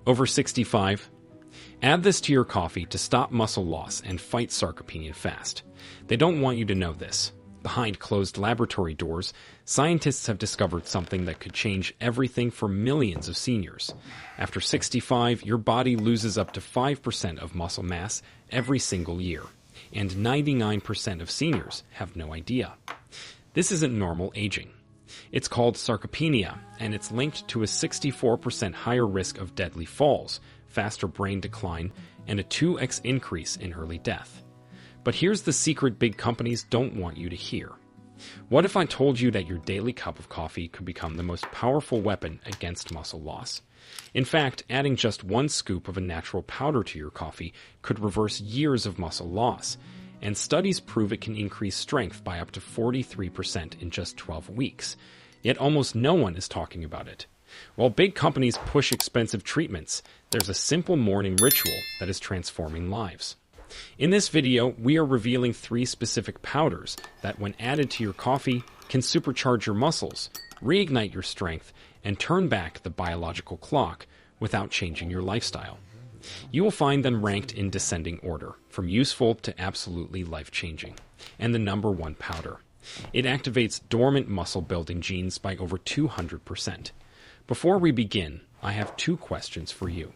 Over 65? Add this to your coffee to stop muscle loss and fight sarcopenia fast. They don't want you to know this. Behind closed laboratory doors, scientists have discovered something that could change everything for millions of seniors. After 65, your body loses up to 5% of muscle mass every single year, and 99% of seniors have no idea. This isn't normal aging. It's called sarcopenia, and it's linked to a 64% higher risk of deadly falls, faster brain decline, and a 2x increase in early death. But here's the secret big companies don't want you to hear. What if I told you that your daily cup of coffee could become the most powerful weapon against muscle loss? In fact, adding just 1 scoop of a natural powder to your coffee could reverse years of muscle loss, and studies prove it can increase strength by up to 43% in just 12 weeks. Yet almost no one is talking about it. While big companies push expensive treatments, there's a simple morning ritual that is transforming lives. In this video, we are revealing 3 specific powders that, when added to your coffee, can supercharge your muscles, reignite your strength, and turn back the biological clock without changing your lifestyle. You will find them ranked in descending order, from useful to absolutely life-changing. And the number 1 powder. It activates dormant muscle-building genes by over 200%. Before we begin, I have 2 questions for you.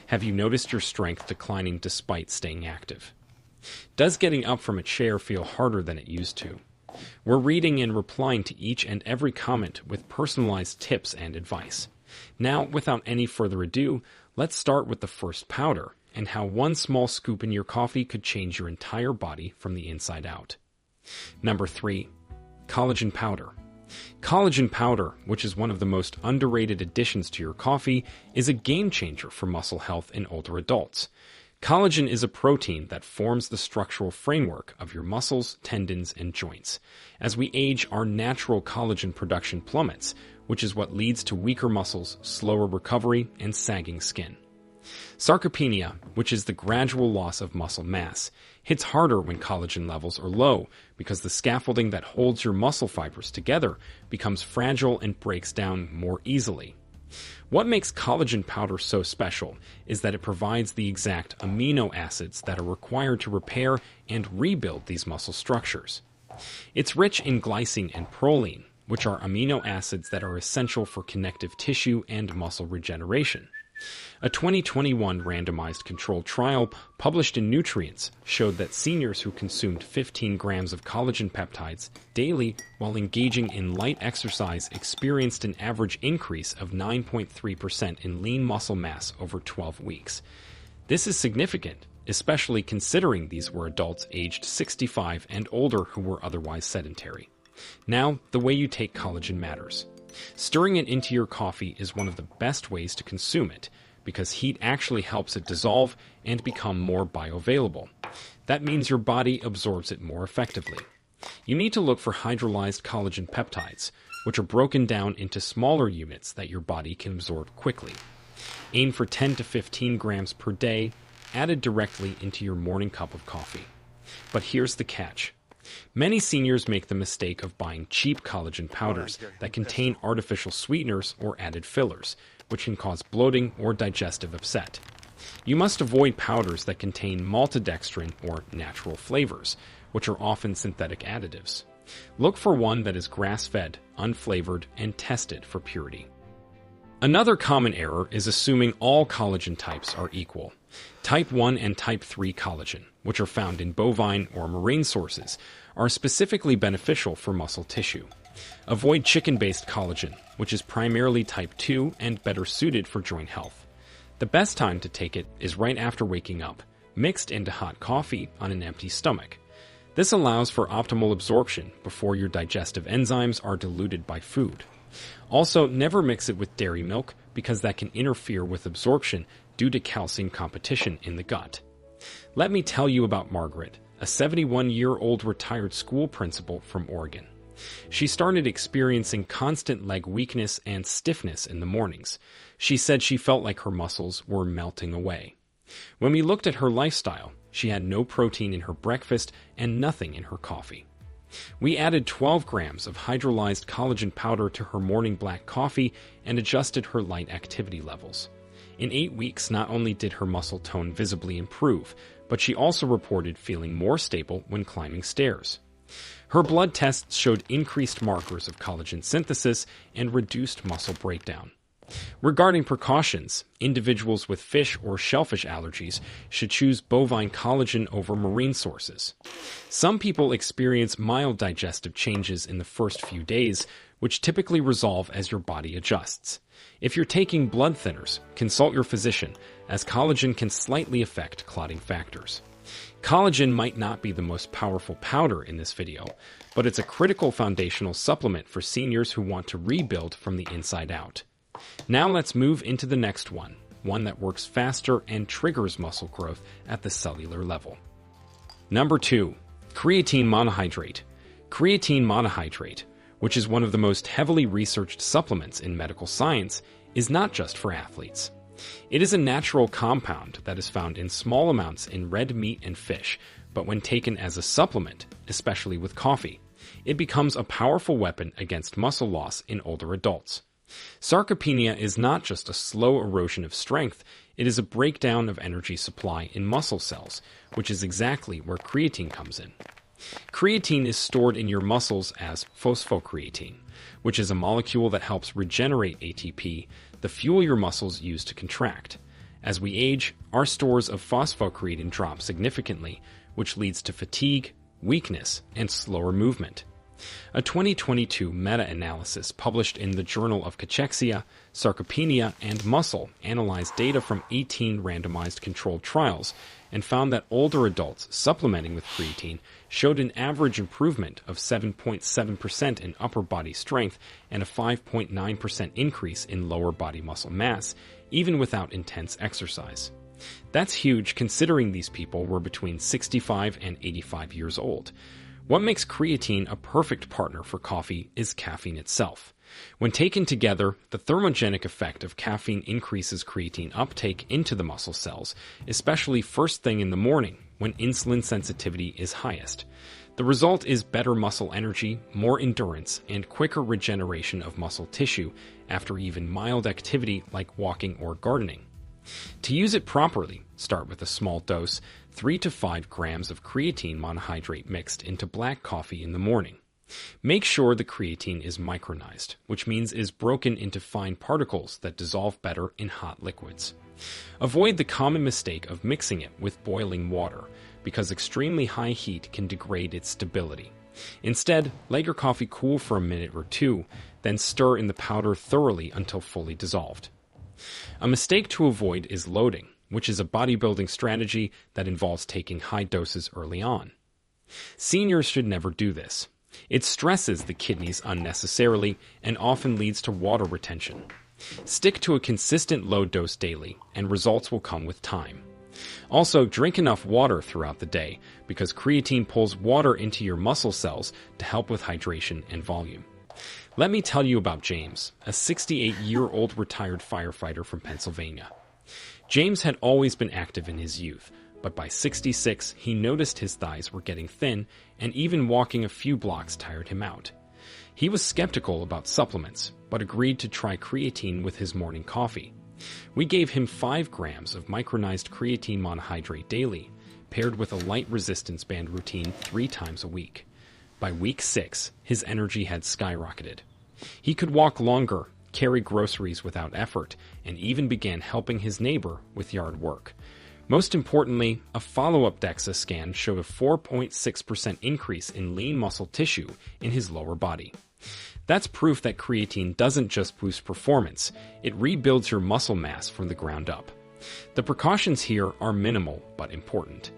Have you noticed your strength declining despite staying active? Does getting up from a chair feel harder than it used to? We're reading and replying to each and every comment with personalized tips and advice. Now, without any further ado, let's start with the first powder and how 1 small scoop in your coffee could change your entire body from the inside out. Number 3. Collagen powder. Collagen powder, which is one of the most underrated additions to your coffee, is a game changer for muscle health in older adults. Collagen is a protein that forms the structural framework of your muscles, tendons, and joints. As we age, our natural collagen production plummets, which is what leads to weaker muscles, slower recovery, and sagging skin. Sarcopenia, which is the gradual loss of muscle mass, hits harder when collagen levels are low because the scaffolding that holds your muscle fibers together becomes fragile and breaks down more easily. What makes collagen powder so special is that it provides the exact amino acids that are required to repair and rebuild these muscle structures. It's rich in glycine and proline, which are amino acids that are essential for connective tissue and muscle regeneration. A 2021 randomized controlled trial published in Nutrients showed that seniors who consumed 15 grams of collagen peptides daily while engaging in light exercise experienced an average increase of 9.3% in lean muscle mass over 12 weeks. This is significant, especially considering these were adults aged 65 and older who were otherwise sedentary. Now, the way you take collagen matters. Stirring it into your coffee is one of the best ways to consume it, because heat actually helps it dissolve and become more bioavailable. That means your body absorbs it more effectively. You need to look for hydrolyzed collagen peptides, which are broken down into smaller units that your body can absorb quickly. Aim for 10 to 15 grams per day, added directly into your morning cup of coffee. But here's the catch. Many seniors make the mistake of buying cheap collagen powders that contain artificial sweeteners or added fillers, which can cause bloating or digestive upset. You must avoid powders that contain maltodextrin or natural flavors, which are often synthetic additives. Look for one that is grass-fed, unflavored, and tested for purity. Another common error is assuming all collagen types are equal. Type 1 and Type 3 collagen, which are found in bovine or marine sources, are specifically beneficial for muscle tissue. Avoid chicken-based collagen, which is primarily Type 2 and better suited for joint health. The best time to take it is right after waking up, mixed into hot coffee on an empty stomach. This allows for optimal absorption before your digestive enzymes are diluted by food. Also, never mix it with dairy milk because that can interfere with absorption due to calcium competition in the gut. Let me tell you about Margaret, a 71-year-old retired school principal from Oregon. She started experiencing constant leg weakness and stiffness in the mornings. She said she felt like her muscles were melting away. When we looked at her lifestyle, she had no protein in her breakfast and nothing in her coffee. We added 12 grams of hydrolyzed collagen powder to her morning black coffee and adjusted her light activity levels. In 8 weeks, not only did her muscle tone visibly improve, but she also reported feeling more stable when climbing stairs. Her blood tests showed increased markers of collagen synthesis and reduced muscle breakdown. Regarding precautions, individuals with fish or shellfish allergies should choose bovine collagen over marine sources. Some people experience mild digestive changes in the first few days, which typically resolve as your body adjusts. If you're taking blood thinners, consult your physician, as collagen can slightly affect clotting factors. Collagen might not be the most powerful powder in this video, but it's a critical foundational supplement for seniors who want to rebuild from the inside out. Now let's move into the next one that works faster and triggers muscle growth at the cellular level. Number 2. Creatine monohydrate. Creatine monohydrate, which is one of the most heavily researched supplements in medical science, is not just for athletes. It is a natural compound that is found in small amounts in red meat and fish, but when taken as a supplement, especially with coffee, it becomes a powerful weapon against muscle loss in older adults. Sarcopenia is not just a slow erosion of strength, it is a breakdown of energy supply in muscle cells, which is exactly where creatine comes in. Creatine is stored in your muscles as phosphocreatine, which is a molecule that helps regenerate ATP, the fuel your muscles use to contract. As we age, our stores of phosphocreatine drop significantly, which leads to fatigue, weakness, and slower movement. A 2022 meta-analysis published in the Journal of Cachexia, Sarcopenia, and Muscle analyzed data from 18 randomized controlled trials and found that older adults supplementing with creatine showed an average improvement of 7.7% in upper body strength and a 5.9% increase in lower body muscle mass, even without intense exercise. That's huge considering these people were between 65 and 85 years old. What makes creatine a perfect partner for coffee is caffeine itself. When taken together, the thermogenic effect of caffeine increases creatine uptake into the muscle cells, especially first thing in the morning when insulin sensitivity is highest. The result is better muscle energy, more endurance, and quicker regeneration of muscle tissue after even mild activity like walking or gardening. To use it properly, start with a small dose, 3 to 5 grams of creatine monohydrate mixed into black coffee in the morning. Make sure the creatine is micronized, which means is broken into fine particles that dissolve better in hot liquids. Avoid the common mistake of mixing it with boiling water, because extremely high heat can degrade its stability. Instead, let your coffee cool for a minute or two, then stir in the powder thoroughly until fully dissolved. A mistake to avoid is loading, which is a bodybuilding strategy that involves taking high doses early on. Seniors should never do this. It stresses the kidneys unnecessarily and often leads to water retention. Stick to a consistent low dose daily, and results will come with time. Also, drink enough water throughout the day, because creatine pulls water into your muscle cells to help with hydration and volume. Let me tell you about James, a 68-year-old retired firefighter from Pennsylvania. James had always been active in his youth, but by 66, he noticed his thighs were getting thin, and even walking a few blocks tired him out. He was skeptical about supplements, but agreed to try creatine with his morning coffee. We gave him 5 grams of micronized creatine monohydrate daily, paired with a light resistance band routine 3 times a week. By week 6, his energy had skyrocketed. He could walk longer, carry groceries without effort, and even began helping his neighbor with yard work. Most importantly, a follow-up DEXA scan showed a 4.6% increase in lean muscle tissue in his lower body. That's proof that creatine doesn't just boost performance, it rebuilds your muscle mass from the ground up. The precautions here are minimal but important.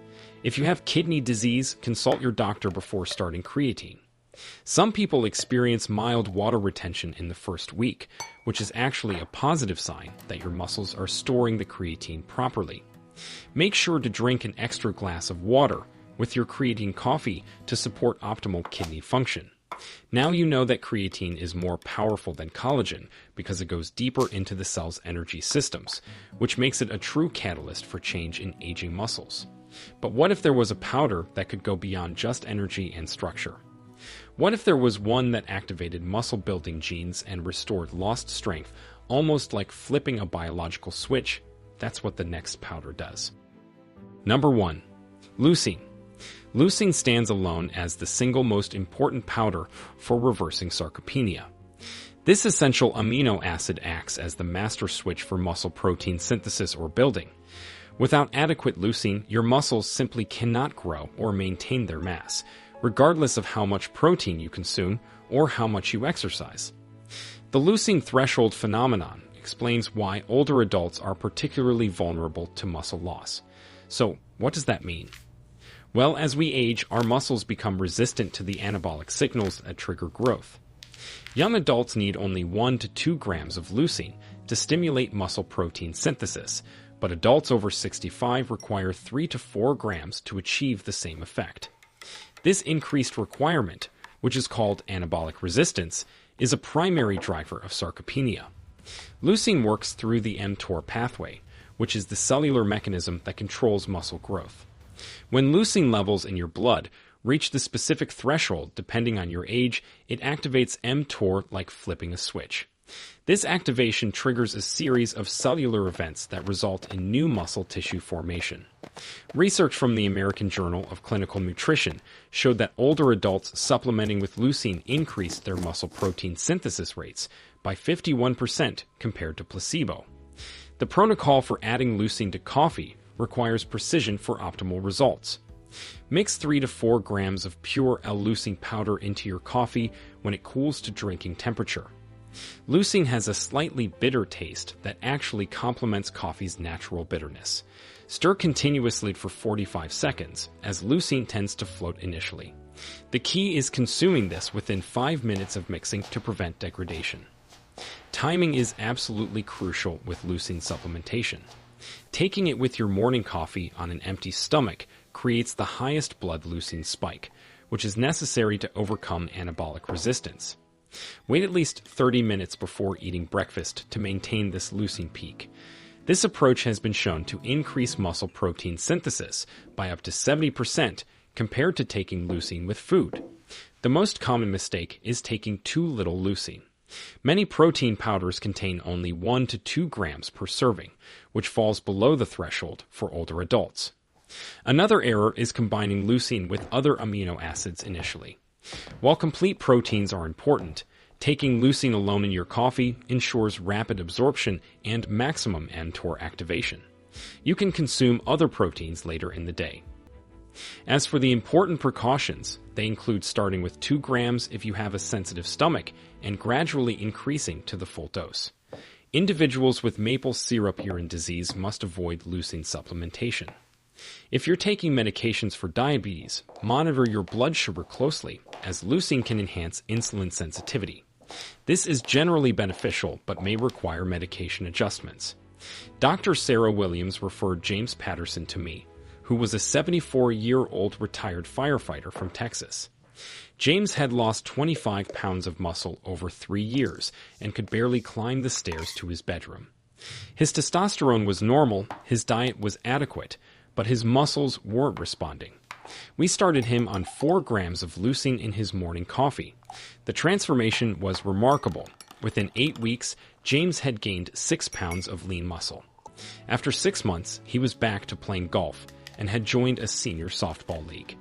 If you have kidney disease, consult your doctor before starting creatine. Some people experience mild water retention in the first week, which is actually a positive sign that your muscles are storing the creatine properly. Make sure to drink an extra glass of water with your creatine coffee to support optimal kidney function. Now you know that creatine is more powerful than collagen because it goes deeper into the cell's energy systems, which makes it a true catalyst for change in aging muscles. But what if there was a powder that could go beyond just energy and structure? What if there was one that activated muscle-building genes and restored lost strength Almost like flipping a biological switch, that's what the next powder does. Number 1. Leucine. Leucine stands alone as the single most important powder for reversing sarcopenia. This essential amino acid acts as the master switch for muscle protein synthesis or building. Without adequate leucine, your muscles simply cannot grow or maintain their mass, regardless of how much protein you consume or how much you exercise. The leucine threshold phenomenon explains why older adults are particularly vulnerable to muscle loss. So, what does that mean? Well, as we age, our muscles become resistant to the anabolic signals that trigger growth. Young adults need only 1 to 2 grams of leucine to stimulate muscle protein synthesis, but adults over 65 require 3 to 4 grams to achieve the same effect. This increased requirement, which is called anabolic resistance, is a primary driver of sarcopenia. Leucine works through the mTOR pathway, which is the cellular mechanism that controls muscle growth. When leucine levels in your blood reach the specific threshold depending on your age, it activates mTOR like flipping a switch. This activation triggers a series of cellular events that result in new muscle tissue formation. Research from the American Journal of Clinical Nutrition showed that older adults supplementing with leucine increased their muscle protein synthesis rates by 51% compared to placebo. The protocol for adding leucine to coffee requires precision for optimal results. Mix 3 to 4 grams of pure L-leucine powder into your coffee when it cools to drinking temperature. Leucine has a slightly bitter taste that actually complements coffee's natural bitterness. Stir continuously for 45 seconds, as leucine tends to float initially. The key is consuming this within 5 minutes of mixing to prevent degradation. Timing is absolutely crucial with leucine supplementation. Taking it with your morning coffee on an empty stomach creates the highest blood leucine spike, which is necessary to overcome anabolic resistance. Wait at least 30 minutes before eating breakfast to maintain this leucine peak. This approach has been shown to increase muscle protein synthesis by up to 70% compared to taking leucine with food. The most common mistake is taking too little leucine. Many protein powders contain only 1 to 2 grams per serving, which falls below the threshold for older adults. Another error is combining leucine with other amino acids initially. While complete proteins are important, taking leucine alone in your coffee ensures rapid absorption and maximum mTOR activation. You can consume other proteins later in the day. As for the important precautions, they include starting with 2 grams if you have a sensitive stomach and gradually increasing to the full dose. Individuals with maple syrup urine disease must avoid leucine supplementation. If you're taking medications for diabetes, monitor your blood sugar closely, as leucine can enhance insulin sensitivity. This is generally beneficial but may require medication adjustments. Dr. Sarah Williams referred James Patterson to me, who was a 74-year-old retired firefighter from Texas. James had lost 25 pounds of muscle over 3 years and could barely climb the stairs to his bedroom. His testosterone was normal, his diet was adequate, but his muscles weren't responding. We started him on 4 grams of leucine in his morning coffee. The transformation was remarkable. Within 8 weeks, James had gained 6 pounds of lean muscle. After 6 months, he was back to playing golf and had joined a senior softball league.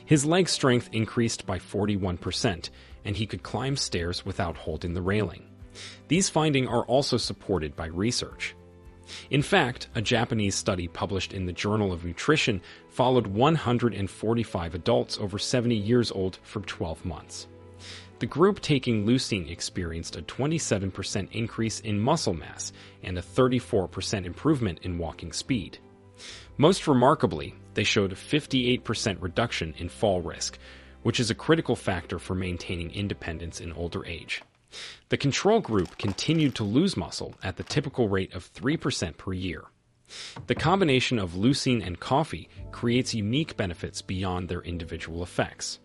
His leg strength increased by 41%, and he could climb stairs without holding the railing. These findings are also supported by research. In fact, a Japanese study published in the Journal of Nutrition followed 145 adults over 70 years old for 12 months. The group taking leucine experienced a 27% increase in muscle mass and a 34% improvement in walking speed. Most remarkably, they showed a 58% reduction in fall risk, which is a critical factor for maintaining independence in older age. The control group continued to lose muscle at the typical rate of 3% per year. The combination of leucine and coffee creates unique benefits beyond their individual effects.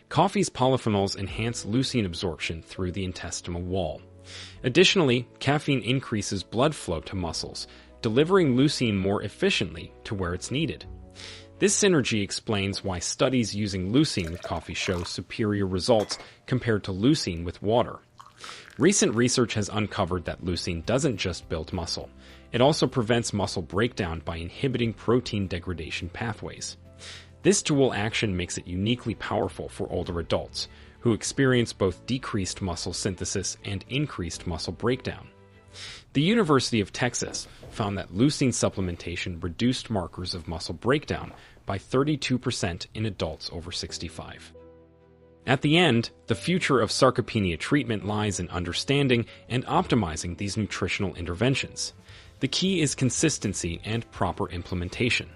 Coffee's polyphenols enhance leucine absorption through the intestinal wall. Additionally, caffeine increases blood flow to muscles, delivering leucine more efficiently to where it's needed. This synergy explains why studies using leucine with coffee show superior results compared to leucine with water. Recent research has uncovered that leucine doesn't just build muscle. It also prevents muscle breakdown by inhibiting protein degradation pathways. This dual action makes it uniquely powerful for older adults, who experience both decreased muscle synthesis and increased muscle breakdown. The University of Texas found that leucine supplementation reduced markers of muscle breakdown by 32% in adults over 65. At the end, the future of sarcopenia treatment lies in understanding and optimizing these nutritional interventions. The key is consistency and proper implementation.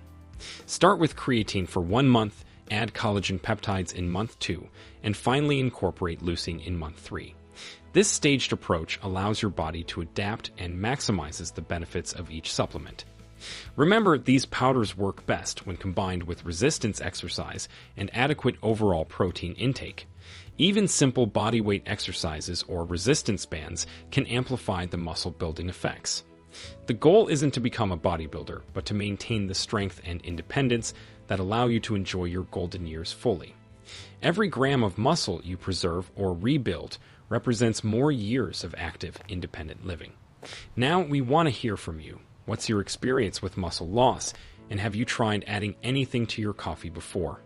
Start with creatine for 1 month, add collagen peptides in month 2, and finally incorporate leucine in month 3. This staged approach allows your body to adapt and maximizes the benefits of each supplement. Remember, these powders work best when combined with resistance exercise and adequate overall protein intake. Even simple bodyweight exercises or resistance bands can amplify the muscle-building effects. The goal isn't to become a bodybuilder, but to maintain the strength and independence that allow you to enjoy your golden years fully. Every gram of muscle you preserve or rebuild represents more years of active, independent living. Now we want to hear from you. What's your experience with muscle loss, and have you tried adding anything to your coffee before?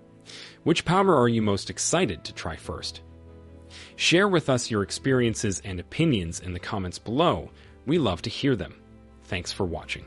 Which powder are you most excited to try first? Share with us your experiences and opinions in the comments below. We love to hear them. Thanks for watching.